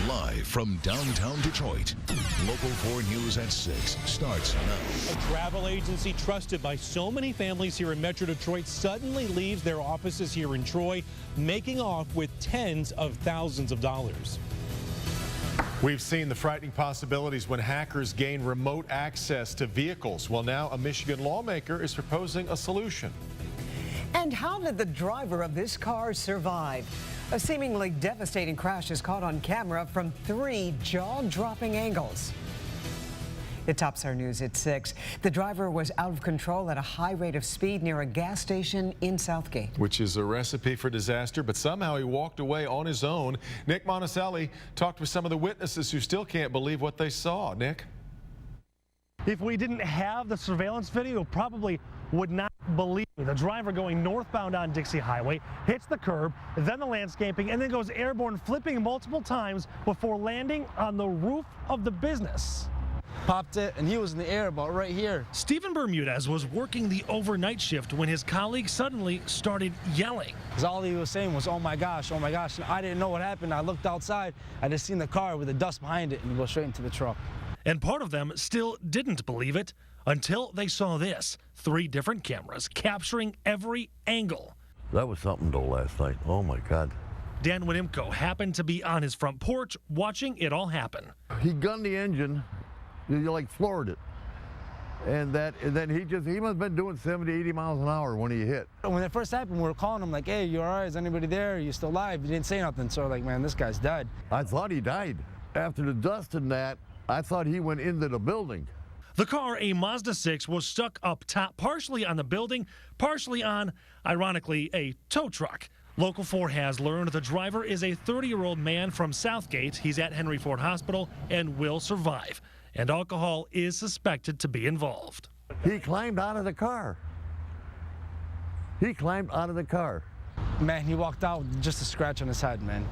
Live from downtown Detroit, Local 4 News at 6 starts now. A travel agency trusted by so many families here in Metro Detroit suddenly leaves their offices here in Troy, making off with tens of thousands of dollars. We've seen the frightening possibilities when hackers gain remote access to vehicles. Well, now a Michigan lawmaker is proposing a solution. And how did the driver of this car survive? A seemingly devastating crash is caught on camera from 3 jaw-dropping angles. It tops our news at 6. The driver was out of control at a high rate of speed near a gas station in Southgate. Which is a recipe for disaster, but somehow he walked away on his own. Nick Monticelli talked with some of the witnesses who still can't believe what they saw. Nick? If we didn't have the surveillance video, probably would not believe me. The driver going northbound on Dixie Highway hits the curb, then the landscaping, and then goes airborne, flipping multiple times before landing on the roof of the business. Popped it, and he was in the air about right here. Stephen Bermudez was working the overnight shift when his colleague suddenly started yelling. Because all he was saying was, oh my gosh, oh my gosh. And I didn't know what happened. I looked outside, I just seen the car with the dust behind it and go straight into the truck. And part of them still didn't believe it until they saw this. 3 different cameras capturing every angle. That was something though last night. Oh my God. Dan Winimko happened to be on his front porch watching it all happen. He gunned the engine, you like floored it. And then he must have been doing 70, 80 miles an hour when he hit. When it first happened, we were calling him like, hey, you all right? Is anybody there? Are you still alive? He didn't say nothing. So like, man, this guy's dead. I thought he died. After the dust and that, I thought he went into the building. The car, a Mazda 6, was stuck up top, partially on the building, partially on, ironically, a tow truck. Local 4 has learned the driver is a 30-year-old man from Southgate. He's at Henry Ford Hospital and will survive. And alcohol is suspected to be involved. He climbed out of the car. He climbed out of the car. Man, he walked out with just a scratch on his head, man.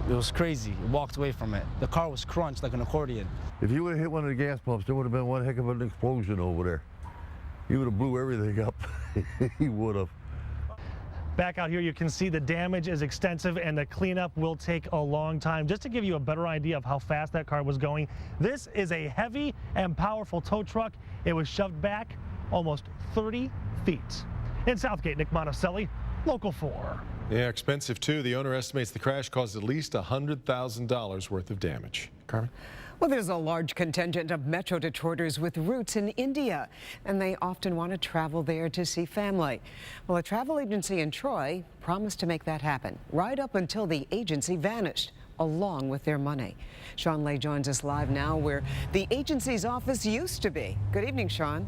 It was crazy. He walked away from it. The car was crunched like an accordion. If he would have hit one of the gas pumps, there would have been one heck of an explosion over there. He would have blew everything up. He would have. Back out here, you can see the damage is extensive and the cleanup will take a long time. Just to give you a better idea of how fast that car was going, this is a heavy and powerful tow truck. It was shoved back almost 30 feet. In Southgate, Nick Monticelli, Local 4. Yeah, expensive too. The owner estimates the crash caused at least $100,000 worth of damage. Carmen? Well, there's a large contingent of Metro Detroiters with roots in India, and they often want to travel there to see family. Well, a travel agency in Troy promised to make that happen, right up until the agency vanished, along with their money. Sean Lay joins us live now where the agency's office used to be. Good evening, Sean.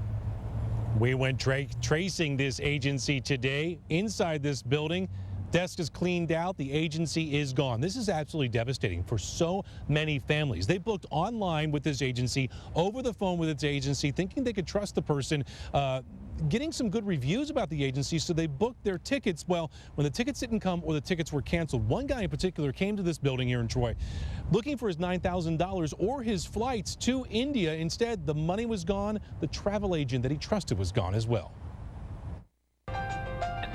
We went tracing this agency today inside this building. Desk is cleaned out. The agency is gone. This is absolutely devastating for so many families. They booked online with this agency, over the phone with its agency, thinking they could trust the person, getting some good reviews about the agency, so they booked their tickets. Well, when the tickets didn't come or the tickets were canceled, one guy in particular came to this building here in Troy looking for his $9,000 or his flights to India. Instead, the money was gone. The travel agent that he trusted was gone as well.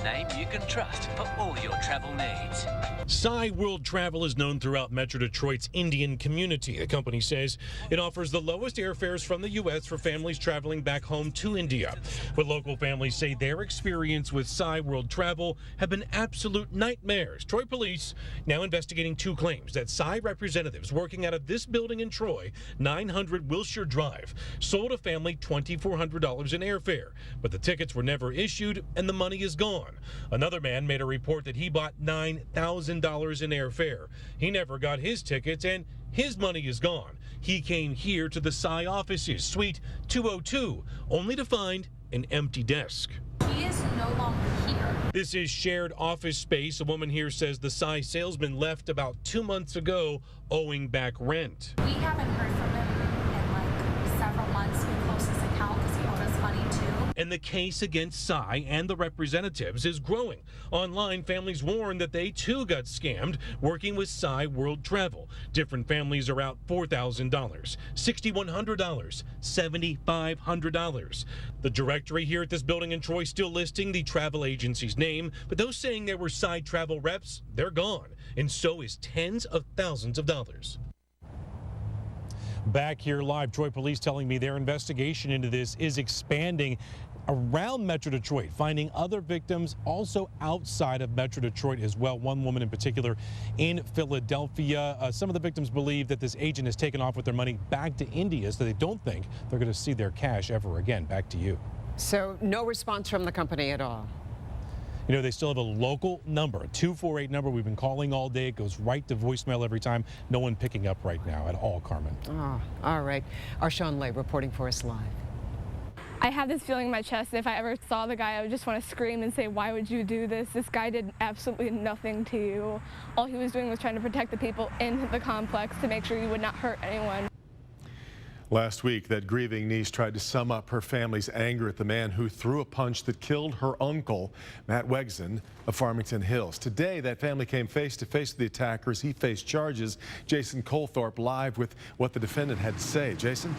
Name you can trust for all your travel needs. Sai World Travel is known throughout Metro Detroit's Indian community. The company says it offers the lowest airfares from the U.S. for families traveling back home to India. But local families say their experience with Sai World Travel have been absolute nightmares. Troy police now investigating 2 claims that Sai representatives working out of this building in Troy, 900 Wilshire Drive, sold a family $2,400 in airfare, but the tickets were never issued and the money is gone. Another man made a report that he bought $9,000 in airfare. He never got his tickets and his money is gone. He came here to the Sai offices, Suite 202, only to find an empty desk. He is no longer here. This is shared office space. A woman here says the Sai salesman left about 2 months ago, owing back rent. We haven't heard from him in like several months. We closed his account because he owed us money too. and the case against Sy and the representatives is growing. Online, families warn that they too got scammed working with Sy World Travel. Different families are out $4,000, $6,100, $7,500. The directory here at this building in Troy still listing the travel agency's name, but those saying there were Sy Travel reps, they're gone, and so is tens of thousands of dollars. Back here live, Troy police telling me their investigation into this is expanding around Metro Detroit, finding other victims also outside of Metro Detroit as well. One woman in particular in Philadelphia. Some of the victims believe that this agent has taken off with their money back to India, so they don't think they're going to see their cash ever again. Back to you. So no response from the company at all? You know, they still have a local number, a 248 number we've been calling all day. It goes right to voicemail every time. No one picking up right now at all, Carmen. Oh, all right. Our Sean Lay reporting for us live. I have this feeling in my chest that if I ever saw the guy, I would just want to scream and say, why would you do this? This guy did absolutely nothing to you. All he was doing was trying to protect the people in the complex to make sure you would not hurt anyone. Last week, that grieving niece tried to sum up her family's anger at the man who threw a punch that killed her uncle, Matt Wegson, of Farmington Hills. Today, that family came face to face with the attackers. He faced charges. Jason Colthorpe live with what the defendant had to say. Jason?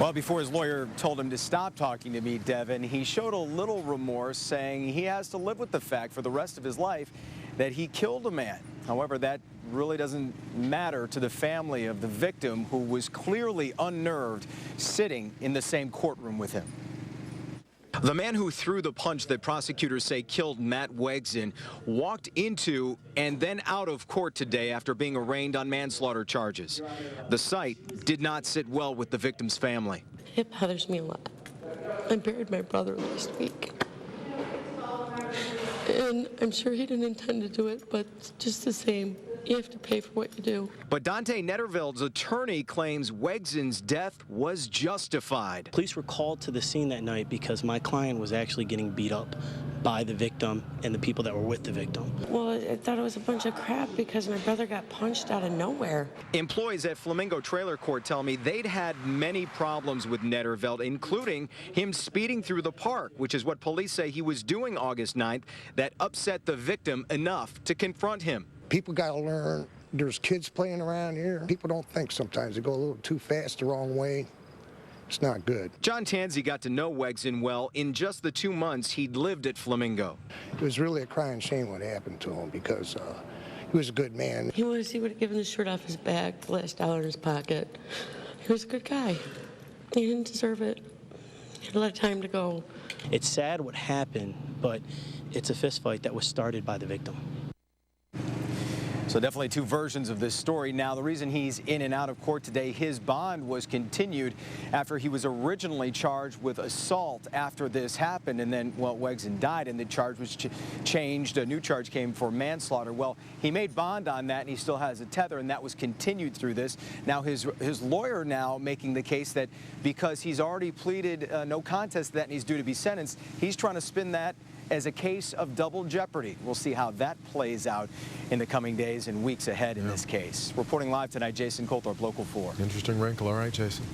Well, before his lawyer told him to stop talking to me, Devin, he showed a little remorse, saying he has to live with the fact for the rest of his life that he killed a man. However, that really doesn't matter to the family of the victim, who was clearly unnerved sitting in the same courtroom with him. The man who threw the punch that prosecutors say killed Matt Wegson walked into and then out of court today after being arraigned on manslaughter charges. The sight did not sit well with the victim's family. It bothers me a lot. I buried my brother last week. And I'm sure he didn't intend to do it, but just the same, you have to pay for what you do. But Dante Netterveld's attorney claims Wegson's death was justified. Police were called to the scene that night because my client was actually getting beat up by the victim and the people that were with the victim. Well, I thought it was a bunch of crap because my brother got punched out of nowhere. Employees at Flamingo Trailer Court tell me they'd had many problems with Netterveld, including him speeding through the park, which is what police say he was doing August 9th, that upset the victim enough to confront him. People got to learn there's kids playing around here. People don't think sometimes. They go a little too fast the wrong way. It's not good. John Tanzi got to know Wegson well in just the 2 months he'd lived at Flamingo. It was really a crying shame what happened to him because he was a good man. He would have given the shirt off his back, the last dollar in his pocket. He was a good guy. He didn't deserve it. He had a lot of time to go. It's sad what happened, but it's a fist fight that was started by the victim. So definitely two versions of this story. Now, the reason he's in and out of court today, his bond was continued after he was originally charged with assault after this happened. And then, well, Wegson died and the charge was changed. A new charge came for manslaughter. Well, he made bond on that and he still has a tether, and that was continued through this. Now, his lawyer now making the case that because he's already pleaded no contest to that and he's due to be sentenced, he's trying to spin that as a case of double jeopardy. We'll see how that plays out in the coming days and weeks ahead in this case. Reporting live tonight, Jason Colthorpe, Local 4. Interesting wrinkle. All right, Jason.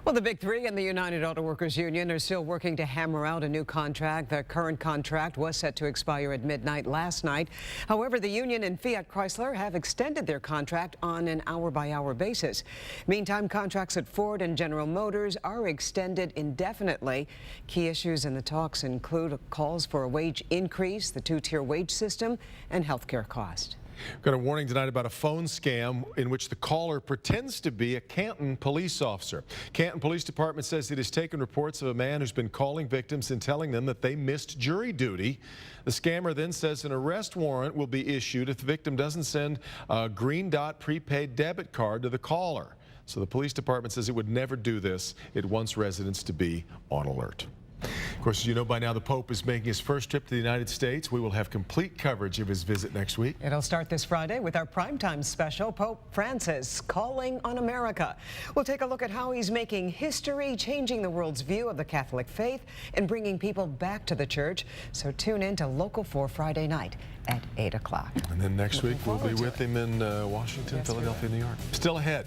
Well, the Big Three and the United Auto Workers Union are still working to hammer out a new contract. The current contract was set to expire at midnight last night. However, the union and Fiat Chrysler have extended their contract on an hour-by-hour basis. Meantime, contracts at Ford and General Motors are extended indefinitely. Key issues in the talks include calls for a wage increase, the two-tier wage system, and health care cost. Got a warning tonight about a phone scam in which the caller pretends to be a Canton police officer. Canton Police Department says it has taken reports of a man who's been calling victims and telling them that they missed jury duty. The scammer then says an arrest warrant will be issued if the victim doesn't send a green dot prepaid debit card to the caller. So the police department says it would never do this. It wants residents to be on alert. Of course, as you know by now, the Pope is making his first trip to the United States. We will have complete coverage of his visit next week. It'll start this Friday with our primetime special, Pope Francis Calling on America. We'll take a look at how he's making history, changing the world's view of the Catholic faith, and bringing people back to the church. So tune in to Local 4 Friday night at 8 o'clock. And then next week we'll be with him in Washington, Philadelphia, New York. Still ahead.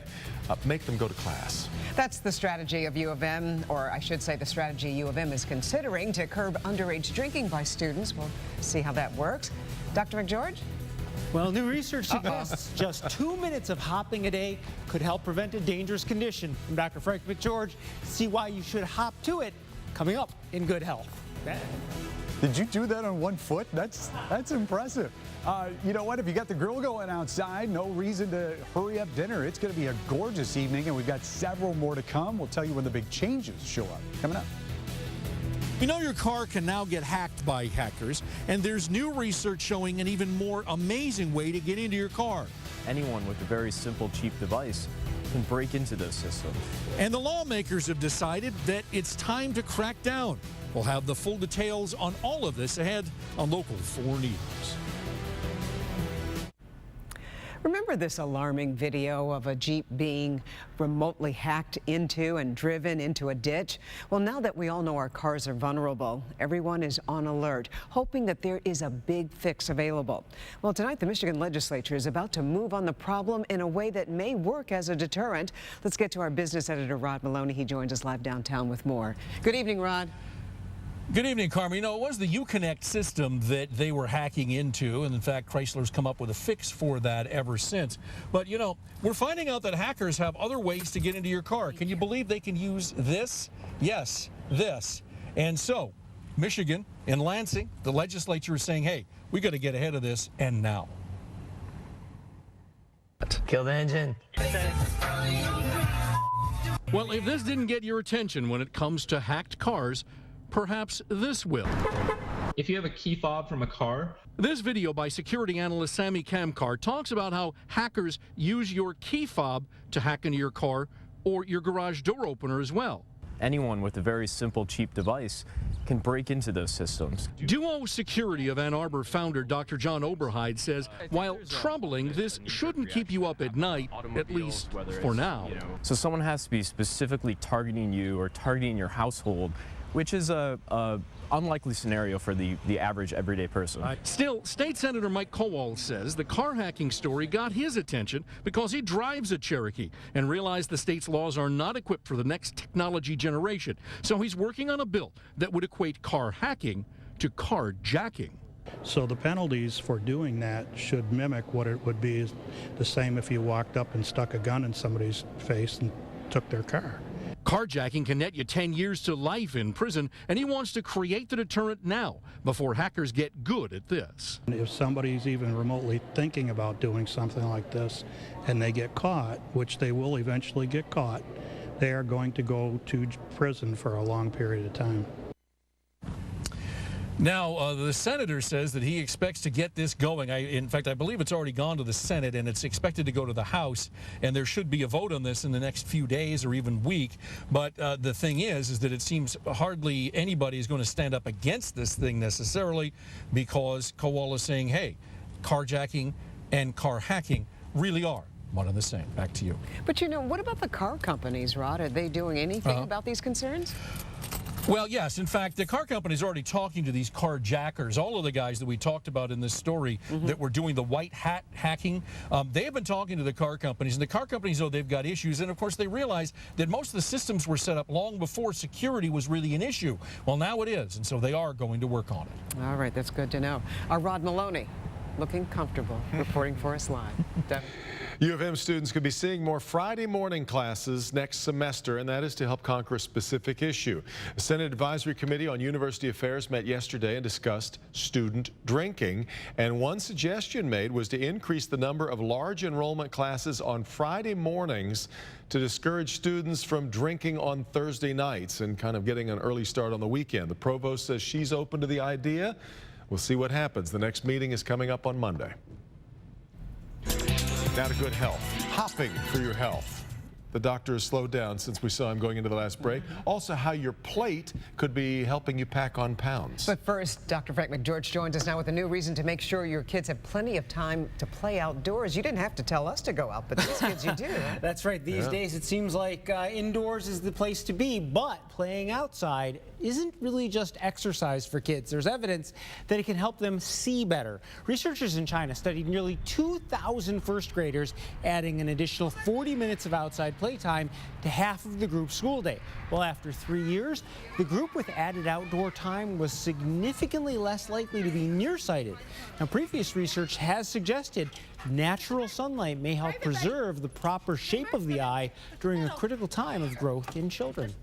Make them go to class. That's the strategy of U of M, or I should say the strategy U of M is considering to curb underage drinking by students. We'll see how that works. Dr. McGeorge? Well, new research suggests just 2 minutes of hopping a day could help prevent a dangerous condition. From Dr. Frank McGeorge, see why you should hop to it, coming up in Good Health. Did you do that on one foot? That's impressive. You know what? If you got the grill going outside, no reason to hurry up dinner. It's going to be a gorgeous evening, and we've got several more to come. We'll tell you when the big changes show up. Coming up. You know your car can now get hacked by hackers, and there's new research showing an even more amazing way to get into your car. Anyone with a very simple, cheap device can break into those systems. And the lawmakers have decided that it's time to crack down. We'll have the full details on all of this ahead on Local 4 News. Remember this alarming video of a Jeep being remotely hacked into and driven into a ditch? Well, now that we all know our cars are vulnerable, everyone is on alert, hoping that there is a big fix available. Well, tonight the Michigan legislature is about to move on the problem in a way that may work as a deterrent. Let's get to our business editor, Rod Maloney. He joins us live downtown with more. Good evening, Rod. Good evening, Carmen. You know, it was the Uconnect system that they were hacking into, and in fact, Chrysler's come up with a fix for that ever since. But, you know, we're finding out that hackers have other ways to get into your car. Can you believe they can use this? Yes, this. And so, Michigan, in Lansing, the legislature is saying, hey, we got to get ahead of this, and now. Kill the engine. Well, if this didn't get your attention when it comes to hacked cars, perhaps this will. If you have a key fob from a car. This video by security analyst Sammy Kamkar talks about how hackers use your key fob to hack into your car or your garage door opener as well. Anyone with a very simple, cheap device can break into those systems. Duo Security of Ann Arbor founder Dr. John Oberheide says, while troubling, this shouldn't keep you up at night, at least for now. So someone has to be specifically targeting you or targeting your household, which is a unlikely scenario for the average everyday person. Still, State Senator Mike Kowal says the car hacking story got his attention because he drives a Cherokee and realized the state's laws are not equipped for the next technology generation. So he's working on a bill that would equate car hacking to carjacking. So the penalties for doing that should mimic what it would be the same if you walked up and stuck a gun in somebody's face and took their car. Carjacking can net you 10 years to life in prison, and he wants to create the deterrent now before hackers get good at this. If somebody's even remotely thinking about doing something like this and they get caught, which they will eventually get caught, they are going to go to prison for a long period of time. Now, the senator says that he expects to get this going. In fact, I believe it's already gone to the Senate, and it's expected to go to the House, and there should be a vote on this in the next few days or even week. But the thing is that it seems hardly anybody is going to stand up against this thing necessarily, because Kowal is saying, hey, carjacking and car hacking really are one and the same. Back to you. But, you know, what about the car companies, Rod? Are they doing anything about these concerns? Well, yes. In fact, the car company's already talking to these carjackers. All of the guys that we talked about in this story that were doing the white hat hacking, they have been talking to the car companies. And the car companies know they've got issues. And, of course, they realize that most of the systems were set up long before security was really an issue. Well, now it is. And so they are going to work on it. All right. That's good to know. Our Rod Maloney, looking comfortable, reporting for us live. U of M students could be seeing more Friday morning classes next semester, and that is to help conquer a specific issue. The Senate Advisory Committee on University Affairs met yesterday and discussed student drinking. And one suggestion made was to increase the number of large enrollment classes on Friday mornings to discourage students from drinking on Thursday nights and kind of getting an early start on the weekend. The provost says she's open to the idea. We'll see what happens. The next meeting is coming up on Monday. Now to good health. Hopping for your health. the doctor has slowed down since we saw him going into the last break. Also, how your plate could be helping you pack on pounds. But first, Dr. Frank McGeorge joins us now with a new reason to make sure your kids have plenty of time to play outdoors. You didn't have to tell us to go out, but these kids you do. Right? That's right. These days it seems like indoors is the place to be, but playing outside isn't really just exercise for kids. There's evidence that it can help them see better. Researchers in China studied nearly 2,000 first graders, adding an additional 40 minutes of outside playtime to half of the group's school day. Well, after 3 years, the group with added outdoor time was significantly less likely to be nearsighted. Now, previous research has suggested natural sunlight may help preserve the proper shape of the eye during a critical time of growth in children.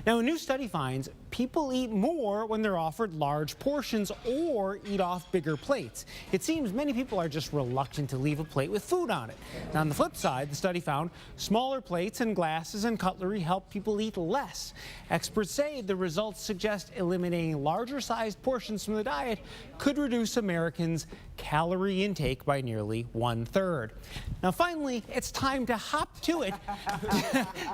Now, a new study finds people eat more when they're offered large portions or eat off bigger plates. It seems many people are just reluctant to leave a plate with food on it. Now, on the flip side, the study found smaller plates and glasses and cutlery help people eat less. Experts say the results suggest eliminating larger-sized portions from the diet could reduce Americans' calorie intake by nearly 1/3. Now, finally, it's time to hop to it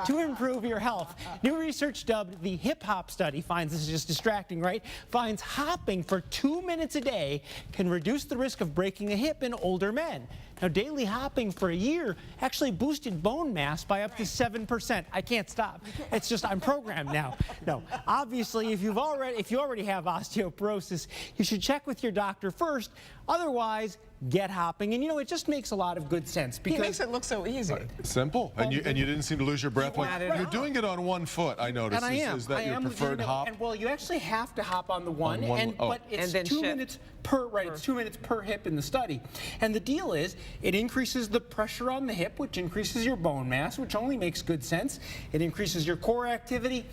to improve your health. New research dubbed the Hip Hop Study finds, this is just distracting, right? Finds hopping for 2 minutes a day can reduce the risk of breaking a hip in older men. Now, daily hopping for a year actually boosted bone mass by up to 7%. I can't stop. It's just I'm programmed now. No, obviously, if you already have osteoporosis, you should check with your doctor first. Otherwise, get hopping. And you know, it just makes a lot of good sense because he makes it look so easy. Simple. And you didn't seem to lose your breath. You're doing it on one foot, I noticed. And I am. Is that your preferred hop? And well, you actually have to hop on the one, but it's and 2 minutes per It's 2 minutes per hip in the study. And the deal is, it increases the pressure on the hip, which increases your bone mass, which only makes good sense. It increases your core activity.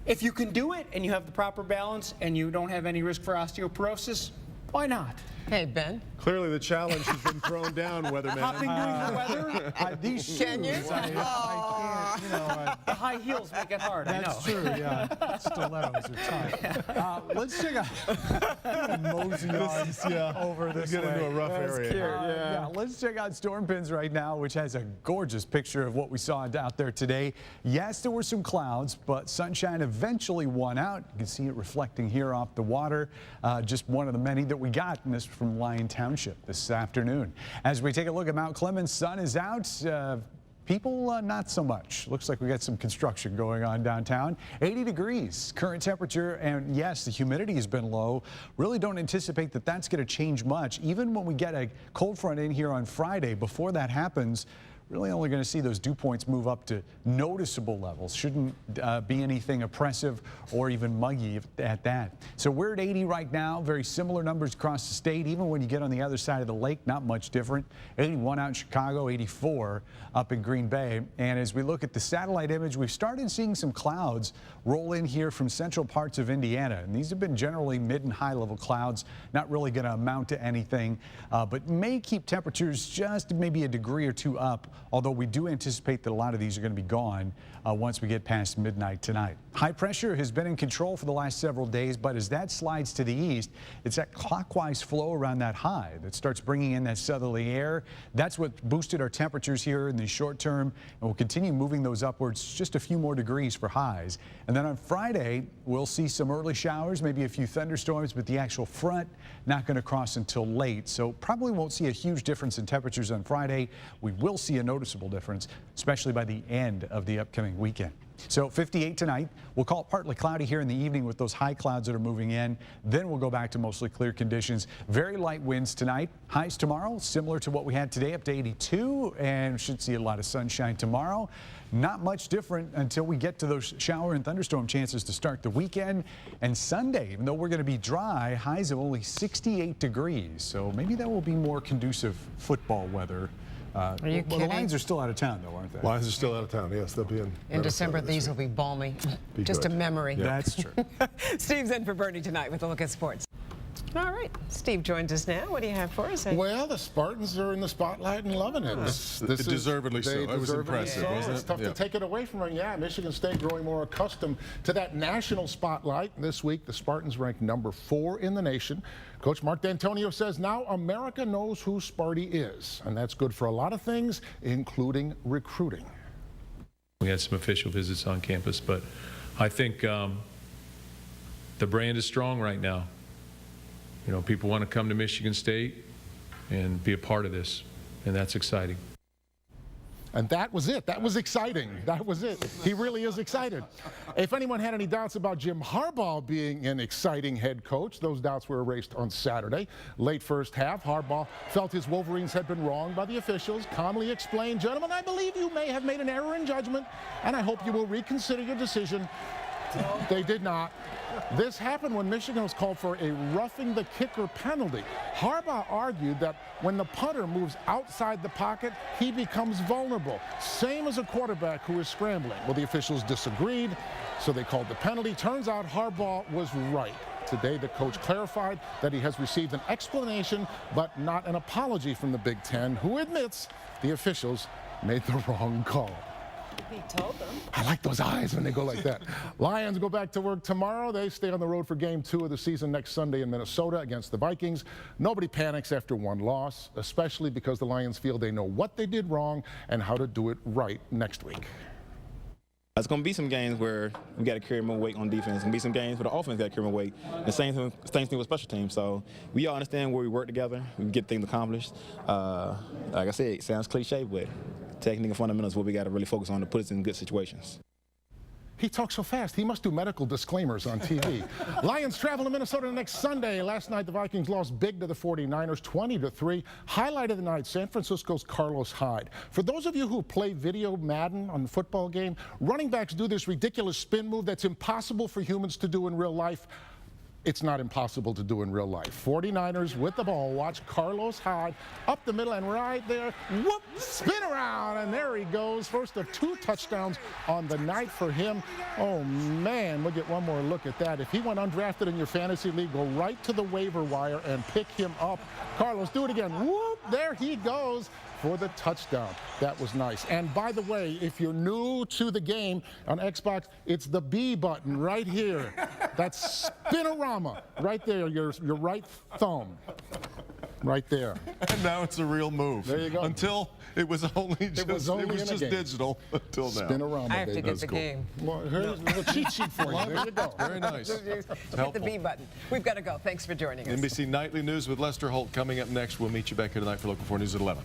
If you can do it and you have the proper balance and you don't have any risk for osteoporosis, why not? Hey, Ben. Clearly the challenge has been thrown down, weatherman. Hopping during the weather? These shoes, Can you? I can't, you know. The high heels make it hard, I know. That's true, yeah. Stilettos are tough. Let's check out mosey on over this Get way. into a rough area. Yeah, let's check out Storm Pins right now, which has a gorgeous picture of what we saw out there today. Yes, there were some clouds, but sunshine eventually won out. You can see it reflecting here off the water. Just one of the many that we got, and this from Lyon Township this afternoon. As we take a look at Mount Clemens, sun is out. People, not so much. Looks like we got some construction going on downtown. 80 degrees current temperature, and yes, the humidity has been low. Really don't anticipate that that's going to change much. Even when we get a cold front in here on Friday, before that happens, really only going to see those dew points move up to noticeable levels. Shouldn't be anything oppressive or even muggy at that. So we're at 80 right now. Very similar numbers across the state. Even when you get on the other side of the lake, not much different. 81 out in Chicago, 84 up in Green Bay. And as we look at the satellite image, we've started seeing some clouds roll in here from central parts of Indiana. And these have been generally mid and high level clouds, not really going to amount to anything, but may keep temperatures just maybe a degree or two up. Although we do anticipate that a lot of these are going to be gone once we get past midnight tonight. High pressure has been in control for the last several days, but as that slides to the east, it's that clockwise flow around that high that starts bringing in that southerly air. That's what boosted our temperatures here in the short term, and we'll continue moving those upwards just a few more degrees for highs. And then on Friday, we'll see some early showers, maybe a few thunderstorms, but the actual front not going to cross until late. So probably won't see a huge difference in temperatures on Friday. We will see a noticeable difference, especially by the end of the upcoming weekend. So 58 tonight. We'll call it partly cloudy here in the evening with those high clouds that are moving in. Then we'll go back to mostly clear conditions. Very light winds tonight. Highs tomorrow, similar to what we had today, up to 82, and should see a lot of sunshine tomorrow. Not much different until we get to those shower and thunderstorm chances to start the weekend. And Sunday, even though we're going to be dry, highs of only 68 degrees. So maybe that will be more conducive football weather. Are you kidding? The Lions are still out of town, though, aren't they? Lions are still out of town, yes. They'll be in December. These will be balmy. Just good. a memory. Yeah. That's true. Steve's in for Bernie tonight with a look at sports. All right, Steve joins us now. What do you have for us? Well, the Spartans are in the spotlight and loving it. Deservedly so. It was impressive, wasn't it? It's tough to take it away from them. Yeah, Michigan State growing more accustomed to that national spotlight. This week, the Spartans ranked number 4 in the nation. Coach Mark D'Antonio says now America knows who Sparty is, and that's good for a lot of things, including recruiting. We had some official visits on campus, but I think the brand is strong right now. You know, people want to come to Michigan State and be a part of this, and that's exciting. And that was it. That was exciting. That was it. He really is excited. If anyone had any doubts about Jim Harbaugh being an exciting head coach, those doubts were erased on Saturday. Late first half, Harbaugh felt his Wolverines had been wronged by the officials, calmly explained, "Gentlemen, I believe you may have made an error in judgment, and I hope you will reconsider your decision." They did not. This happened when Michigan was called for a roughing the kicker penalty. Harbaugh argued that when the punter moves outside the pocket, he becomes vulnerable, same as a quarterback who is scrambling. Well, the officials disagreed, so they called the penalty. Turns out Harbaugh was right. Today, the coach clarified that he has received an explanation, but not an apology from the Big Ten, who admits the officials made the wrong call. He told them. I like those eyes when they go like that. Lions go back to work tomorrow. They stay on the road for game 2 of the season next Sunday in Minnesota against the Vikings. Nobody panics after one loss, especially because the Lions feel they know what they did wrong and how to do it right next week. It's going to be some games where we got to carry more weight on defense. It's going to be some games where the offense got to carry more weight. The same thing with special teams. So we all understand where we work together. We can get things accomplished. Like I said, it sounds cliche, but technique and fundamentals is what we got to really focus on to put us in good situations. He talks so fast, he must do medical disclaimers on TV. Lions travel to Minnesota next Sunday. Last night, the Vikings lost big to the 49ers, 20-3. Highlight of the night, San Francisco's Carlos Hyde. For those of you who play video Madden on the football game, running backs do this ridiculous spin move that's impossible for humans to do in real life. It's not impossible to do in real life. 49ers with the ball. Watch Carlos Hyde up the middle and right there. Whoop! Spin around, and there he goes. First of 2 touchdowns on the night for him. Oh, man, we'll get one more look at that. If he went undrafted in your fantasy league, go right to the waiver wire and pick him up. Carlos, do it again. Whoop! There he goes for the touchdown. That was nice. And by the way, if you're new to the game on Xbox, it's the B button right here. That's Spinorama right there, your right thumb. Right there. And now it's a real move. There you go. Until it was only just digital until now. Spinorama. I have to get the game. Well, here's a cheat sheet for you. There you go. Very nice. Hit the B button. We've got to go. Thanks for joining us. NBC Nightly News with Lester Holt coming up next. We'll meet you back here tonight for Local 4 News at 11.